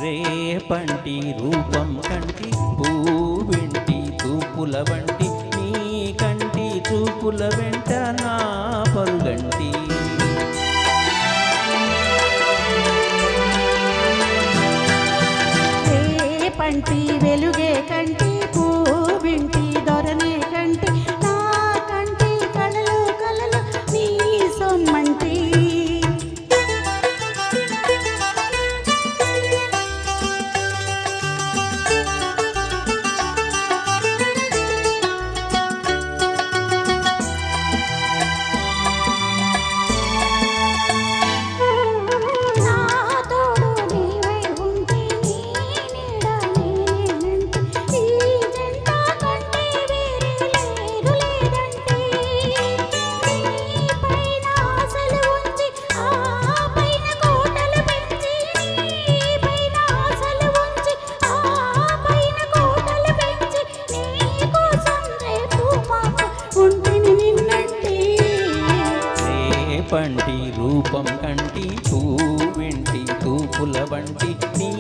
రేపంటి రూపం కంటి పూవింటి తూపుల వంటి నీ కంటి చూపుల వెంట నా పరుగంటి రేపంటి వెలుగే కంటి పూవింటి దొరనే కంటి నా కంటి కలలు కలలు నీ సొమ్మంటి పంటి రూపం కంటి పూవింటి తూపుల వంటి నీ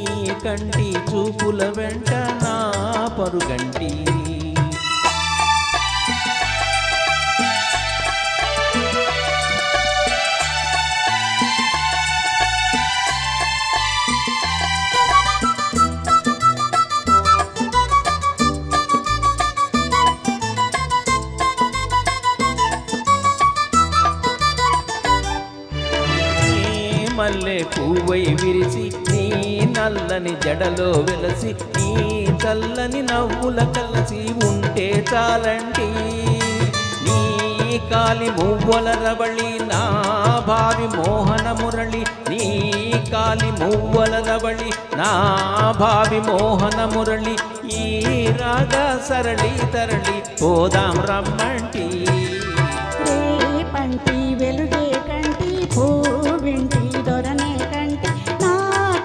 కంటి చూపుల వెంట నా పరుగంటి మల్లె పువ్వై విరిసి నీ నల్లని జడలో వెలసి నీ చల్లని నవ్వుల కలసి ఉంటే చాలంటి నీ కాలి మువ్వల రవళి నా భావి మోహన మురళి నీ కాలి మువ్వల రవళి నా భావి మోహన మురళి ఈ రాగ సరళి తరళి పోదాం రమ్మంటి రేపంటి వెలుగే కంటి పూవింటి దొరనే కంటి నా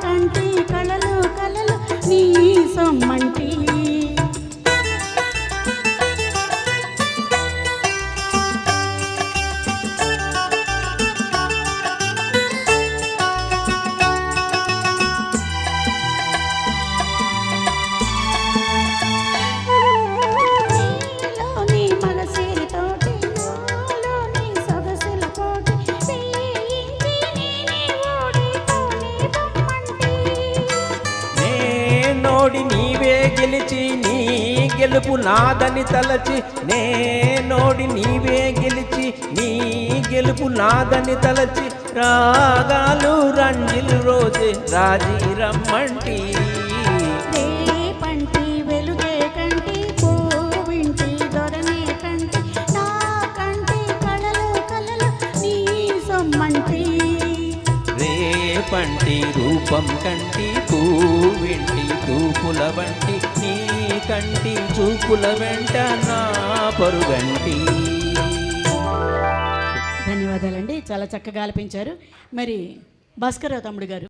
కంటి కలలు కలలు నీ సొమ్మంటి నోడి నీవే గెలిచి నీ గెలుపు నాదని తలచి నే నోడి నీవే గెలిచి నీ గెలుపు నాదని తలచి రాగాలు రంజిల్ రోజే రాజీ రమ్మంటి రేపంటి వెలుగే కంటి పూవింటి దొరనే కంటి నా కంటి కలలు కలలు నీ సొమ్మంటి రేపంటి రూపం కంటి పూవింటి తూపుల వంటి నీ కంటి చూపుల వెంట నా పరుగంటి. ధన్యవాదాలండి, చాలా చక్కగా ఆలపించారు. మరి భాస్కర్రావు తమ్ముడు గారు